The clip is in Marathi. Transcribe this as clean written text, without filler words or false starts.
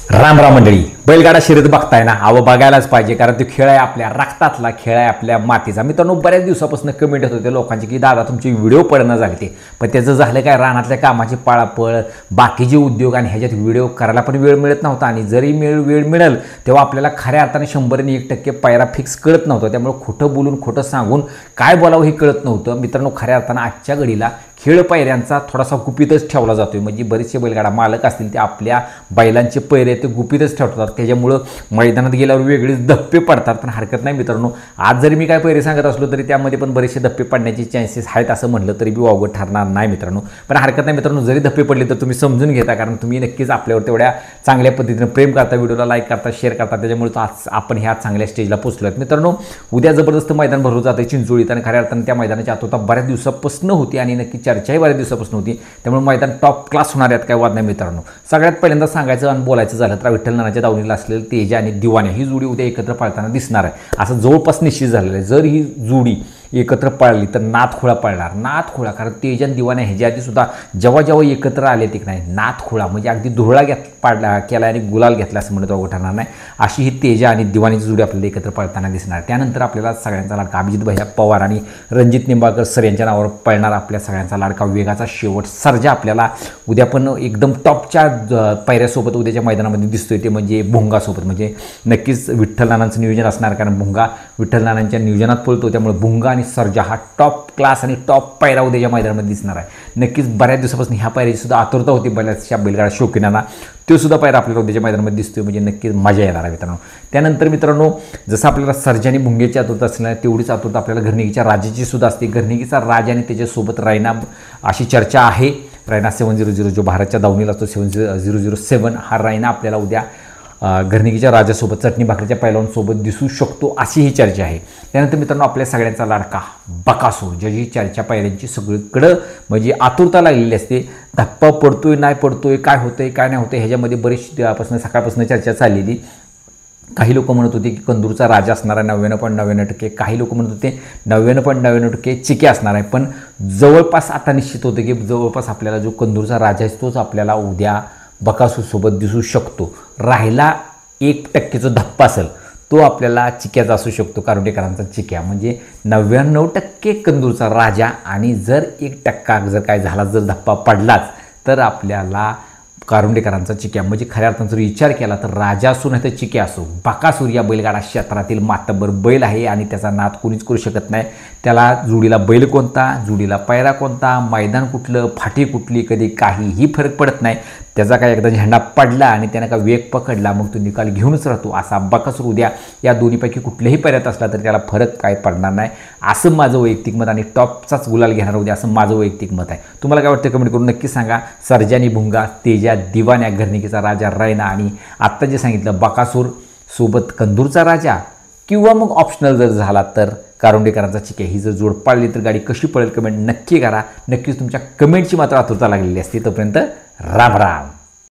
राम राम मंडळी, बैलगाडा शर्यत बघताय ना, अहो बघायलाच पाहिजे, कारण तो खेळ आहे आपल्या रक्तातला, खेळ आहे आपल्या मातीचा. मित्रांनो, बऱ्याच दिवसापासून कमेंट येत होते लोकांची की दादा तुमचे व्हिडिओ पडणं झाले ते, पण त्याचं झालं काय, रानातल्या कामाची पळापळ, बाकीचे उद्योग आणि ह्याच्यात व्हिडिओ करायला पण वेळ मिळत नव्हता. आणि जरी वेळ मिळेल तेव्हा आपल्याला खऱ्या अर्थाने 100% पायरा फिक्स कळत नव्हतं. त्यामुळे खोटं बोलून खोटं सांगून काय बोलावं हे कळत नव्हतं. मित्रांनो, खऱ्या अर्थानं आजच्या घडीला खेळ पायऱ्यांचा थोडासा गुपितच ठेवला जातोय. म्हणजे बरेचसे बैलगाडा मालक असतील ते आपल्या बैलांचे पैरे ते गुपितच ठेवतात. त्याच्यामुळं मैदानात गेल्यावर वेगळेच धप्पे पडतात. पण हरकत नाही मित्रांनो, आज जरी मी काय पैरे सांगत असलो तरी त्यामध्ये पण बरेचसे धप्पे पडण्याचे चान्सेस आहेत असं म्हटलं तरी बी वावगं ठरणार नाही मित्रांनो. पण हरकत नाही मित्रांनो, जरी धप्पे पडले तर तुम्ही समजून घेता, कारण तुम्ही नक्कीच आपल्यावर तेवढ्या चांगल्या पद्धतीनं प्रेम करता, व्हिडिओला लाईक करता, शेअर करता. त्याच्यामुळे आज आपण ह्या चांगल्या स्टेजला पोहोचलो आहेत. मित्रांनो, उद्या जबरदस्त मैदान भरवलं जातं चिंचोळीत, आणि खऱ्या अर्थानं त्या मैदानाची आतुरता बऱ्याच दिवसापासून होती आणि नक्की चर्चाही बऱ्याच दिवसापासून होती. त्यामुळे मैदान टॉप क्लास होणार आहेत, काय वाद नाही मित्रांनो. सगळ्यात पहिल्यांदा सांगायचं आणि बोलायचं झालं तर विठ्ठल नानाच्या दावणीला असलेलं तेजा आणि दिवाण्या ही जोडी उद्या एकत्र पाळताना दिसणार आहे, असं जवळपास निश्चित झालेलं आहे. जर ही जोडी एकत्र पाळली तर नाथखोळा पाळणार, नाथखोळा. कारण तेजा आणि दिवाण्या ह्याच्या आधी सुद्धा जेव्हा एकत्र आले ते नाही, नाथखोळा म्हणजे अगदी धुळा पाडला केला आणि गुलाल घेतला असं म्हणत ठरणार नाही. अशी ही तेजा आणि दिवाणीची जोडी आपल्याला एकत्र पाळताना दिसणार. त्यानंतर आपल्याला सगळ्यांचा लाडका अभिजित भैया पवार आणि रणजित निंबाळकर सर यांच्या नावावर पळणार आपल्या सगळ्यांचा लाडका वेगाचा शेवट सर्जा आपल्याला उद्या पण एकदम टॉपच्या पायऱ्यासोबत उद्याच्या मैदानामध्ये दिसतोय. ते म्हणजे भुंगासोबत. म्हणजे नक्कीच विठ्ठल नानांचं नियोजन असणार, कारण भुंगा विठ्ठल नानांच्या नियोजनात पळतो. त्यामुळे भुंगा आणि सर्जा हा टॉप क्लास आणि टॉप पायरा उद्याच्या मैदानामध्ये दिसणार आहे. नक्कीच बऱ्याच दिवसापासून ह्या पायऱ्याची सुद्धा आतुरता होती बऱ्याचशा बैलगाडा शौकीनांना. तो सुद्धा पायरा आपल्याला उद्याच्या मैदानामध्ये दिसतोय, म्हणजे नक्कीच मजा येणार आहे मित्रांनो. त्यानंतर मित्रांनो, जसं आपल्याला सर्जा आणि भुंगेची आतुरता असणार तेवढीच आतुरता आपल्याला घरणिकीच्या राजाची सुद्धा असते. घरणिकीचा राजा आणि त्याच्यासोबत रैना अशी चर्चा आहे. रैना 700 जो भारतच्या दावणीला असतो 7007 हा रैना आपल्याला उद्या घरणिकीच्या राजासोबत चटणी भाकरीच्या पैलवानसोबत दिसू शकतो अशी ही चर्चा आहे. त्यानंतर मित्रांनो, आपल्या सगळ्यांचा लाडका बकासूर, ज्याची चर्चा पायऱ्यांची सगळीकडं म्हणजे आतुरता लागलेली असते. धप्पा पडतोय नाही पडतोय, काय होतंय काय नाही होतंय, ह्याच्यामध्ये बरीचशी सकाळपासून चर्चा चाललेली. काही लोक म्हणत होते की कंदूरचा राजा असणार आहे 99.99%, काही लोक म्हणत होते 99.99% चिके असणार आहे. पण जवळपास आता निश्चित होतं की जवळपास आपल्याला जो कंदूरचा राजा आहे तोच आपल्याला उद्या बकासूरसोबत दिसू शकतो. राहिला 1% धप्पा असेल तो आपल्याला चिक्याचा असू शकतो, कारुंडेकरांचा चिक्या. म्हणजे 99% कंदूरचा राजा, आणि जर 1% जर काय झाला, जर धप्पा पडलाच तर आपल्याला कारुंडेकरांचा चिक्या. म्हणजे खऱ्या अर्थानं जर विचार केला तर राजा असो नाही तर चिक्या असो, बकासूर या बैलगाडा क्षेत्रातील मातब्बर बैल आहे आणि त्याचा नाद कोणीच करू शकत नाही. त्याला जोडीला बैल कोणता, जोडीला पायरा कोणता, मैदान कुठलं, फाटी कुठली, कधी काहीही फरक पडत नाही. त्याचा काय एकदा झेंडा पडला आणि त्यानं का वेग पकडला मग तो निकाल घेऊनच राहतो. असा बकासूर उद्या या दोन्हीपैकी कुठल्याही पायऱ्यात असला तरी त्याला फरक काय पडणार नाही, असं माझं वैयक्तिक मत. आणि टॉपचाच गुलाल घेणार उद्या असं माझं वैयक्तिक मत आहे. तुम्हाला काय वाटतं कमेंट करून नक्की सांगा. सर्जानी भुंगा, तेजा दिवाण्या, घरणिकीचा राजा रैना आणि आत्ता जे सांगितलं बकासूर सोबत कंदूरचा राजा, किंवा मग ऑप्शनल जर झाला तर कारुंडेकरांचा चिक्या, ही जर जोड पाळली तर गाडी कशी पळेल कमेंट नक्की करा. नक्कीच तुमच्या कमेंटची मात्र आतुरता लागलेली असते. तोपर्यंत राम राम.